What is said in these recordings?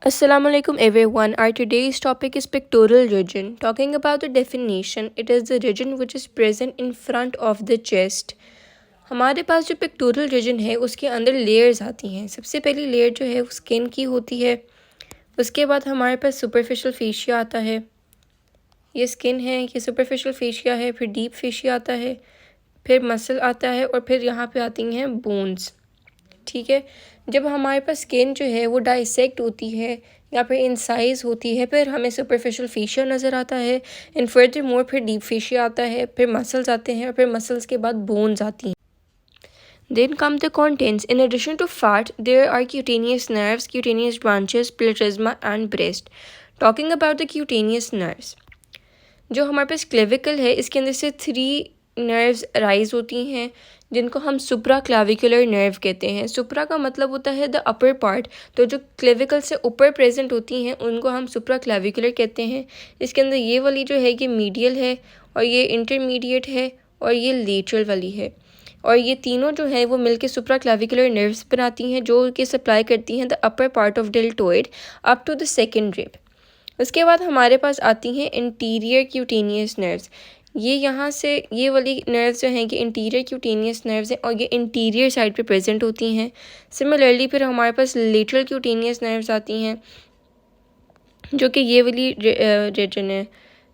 Assalamu alaikum everyone. Our today's topic is pectoral region. Talking about the definition, it is the region which is present in front of the chest. हमारे पास जो pectoral region है उसके अंदर layers आती हैं। सबसे पहली layer जो है वो स्किन की होती है। उसके बाद हमारे पास सुपरफिशियल फेशिया आता है। ये स्किन है, ये सुपरफिशियल फेशिया है, फिर डीप फेशिया आता है, फिर मसल आता है और फिर यहाँ पे आती हैं बोन्स। ठीक है, जब हमारे पास स्किन जो है वो डाइसेक्ट होती है या फिर इंसाइज होती है, फिर हमें सुपरफिशियल फेशिया नज़र आता है। इन फर्दर मोर फिर डीप फेशिया आता है, फिर मसल्स आते हैं और फिर मसल्स के बाद बोन्स आती हैं। Then come the contents. In addition to fat, there are cutaneous nerves, cutaneous branches, platysma and breast. Talking about the cutaneous nerves, जो हमारे पास क्लेविकल है इसके अंदर से 3 नर्व्स राइज होती हैं जिनको हम सुप्रा क्लाविकुलर नर्व कहते हैं। सुप्रा का मतलब होता है द अपर पार्ट, तो जो क्लेविकल से ऊपर प्रेजेंट होती हैं उनको हम सुप्रा क्लाविकुलर कहते हैं। इसके अंदर ये वाली जो है ये मीडियल है और ये इंटरमीडिएट है और ये लेटरल वाली है, और ये तीनों जो है वो मिलके सुप्रा क्लाविकुलर नर्व्स बनाती हैं जो कि सप्लाई करती हैं the upper part of deltoid up to the second rib. उसके बाद हमारे पास आती हैं इंटीरियर क्यूटेनियस नर्व्स। ये यहाँ से ये वाली नर्व्स जो हैं कि इंटीरियर क्यूटेनियस नर्व्स हैं और ये इंटीरियर साइड पे प्रेजेंट होती हैं। सिमिलरली फिर हमारे पास लेटरल क्यूटेनियस नर्व्स आती हैं जो कि ये वाली रीजन है,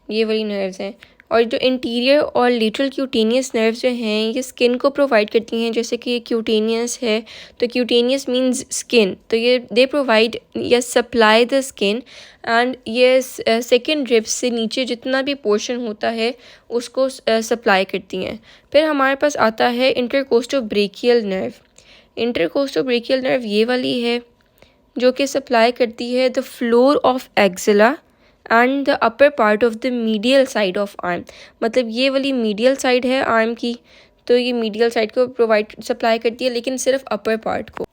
ये वाली नर्व्स हैं। और जो इंटीरियर और लेटरल क्यूटेनियस नर्व्स जो हैं ये स्किन को प्रोवाइड करती हैं। जैसे कि ये क्यूटेनियस है तो क्यूटेनियस मींस स्किन, तो ये दे प्रोवाइड या सप्लाई द स्किन एंड ये सेकेंड रिब्स से नीचे जितना भी पोर्शन होता है उसको सप्लाई करती हैं। फिर हमारे पास आता है इंटरकोस्टोब्रेकियल नर्व। इंटरकोस्टोब्रेकियल नर्व ये वाली है जो कि सप्लाई करती है the floor of axilla and the upper part of the medial side of arm. मतलब ये वाली मीडियल साइड है आर्म की, तो ये मीडियल साइड को प्रोवाइड सप्लाई करती है लेकिन सिर्फ अपर पार्ट को।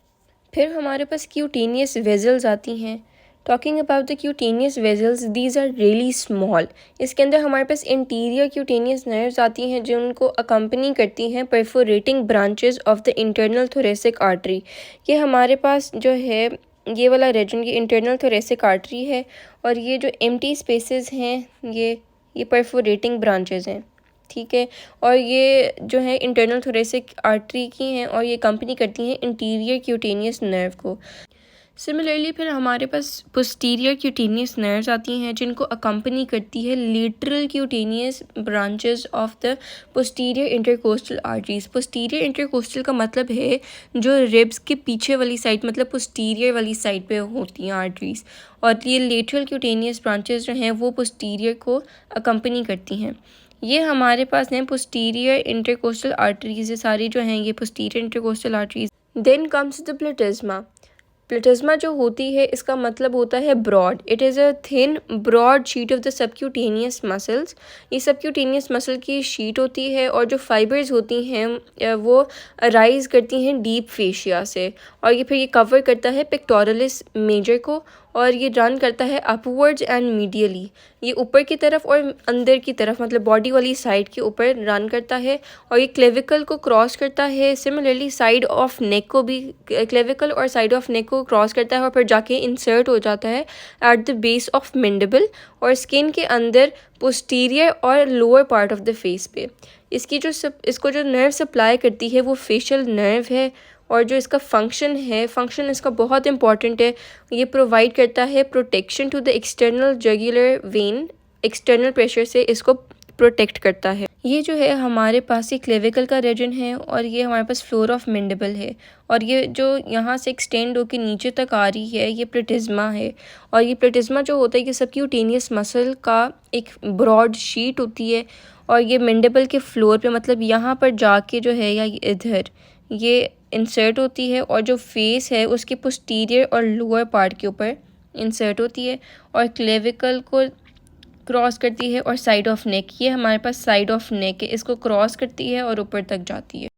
फिर हमारे पास क्यूटेनियस वेजल्स आती हैं। Talking about the cutaneous vessels, these are really small. इसके अंदर हमारे पास इंटीरियर क्यूटेनियस नर्व्स आती हैं जो उनको अकम्पनी करती हैं perforating branches of the internal thoracic artery. ये हमारे पास जो है ये वाला रीजन ये इंटरनल थोरेसिक आर्टरी है और ये जो एम्प्टी स्पेसेस हैं ये परफोरेटिंग ब्रांचेस हैं। ठीक है, और ये जो है इंटरनल थोरेसिक आर्टरी की हैं और ये कंपनी करती हैं इंटीरियर क्यूटेनियस नर्व को। सिमिलरली फिर हमारे पास पोस्टीरियर क्यूटेनियस नर्व्स आती हैं जिनको अकम्पनी करती है lateral cutaneous branches of the posterior intercostal arteries. Posterior intercostal का मतलब है जो रिब्स के पीछे वाली साइड, मतलब पोस्टीरियर वाली साइड पे होती हैं आर्टरीज, और ये लेटरल क्यूटेनियस ब्रांचेस जो हैं वो पोस्टीरियर को अकम्पनी करती हैं। ये हमारे पास हैं पोस्टीरियर इंटरकोस्टल आर्टरीज, ये सारी जो हैं ये posterior intercostal arteries. Then comes the platysma. Platysma जो होती है इसका मतलब होता है broad. It is a thin broad sheet of the subcutaneous muscles. ये सबक्यूटेनियस मसल की शीट होती है और जो फाइबर्स होती हैं वो राइज करती हैं डीप फेशिया से, और ये फिर ये कवर करता है पेक्टोरलिस मेजर को और ये रन करता है अपवर्ड्स एंड मीडियली। ये ऊपर की तरफ और अंदर की तरफ, मतलब बॉडी वाली साइड के ऊपर रन करता है और ये क्लेविकल को क्रॉस करता है। सिमिलरली साइड ऑफ नेक को भी, क्लेविकल और साइड ऑफ नेक को क्रॉस करता है और फिर जाके इंसर्ट हो जाता है at the base of mandible और स्किन के अंदर पोस्टीरियर और lower part of the face पे। इसको जो नर्व सप्लाई करती है वो फेशियल नर्व है, और जो इसका फंक्शन इसका बहुत इंपॉर्टेंट है। ये प्रोवाइड करता है protection to the external jugular vein, external pressure से इसको प्रोटेक्ट करता है। ये जो है हमारे पास ये क्लेविकल का रीजन है और ये हमारे पास फ्लोर ऑफ मैंडिबल है, और ये जो यहाँ से एक्सटेंड होकर नीचे तक आ रही है ये प्लेटिज्मा है। और ये प्लेटिज्मा जो होता है ये सबक्यूटेनियस मसल का एक ब्रॉड शीट होती है और ये मैंडिबल के फ्लोर पे, मतलब यहाँ पर जाके जो है या इधर ये इंसर्ट होती है और जो फेस है उसके पोस्टीरियर और लोअर पार्ट के ऊपर इंसर्ट होती है और क्लेविकल को क्रॉस करती है और साइड ऑफ नेक, ये हमारे पास साइड ऑफ नेक है, इसको क्रॉस करती है और ऊपर तक जाती है।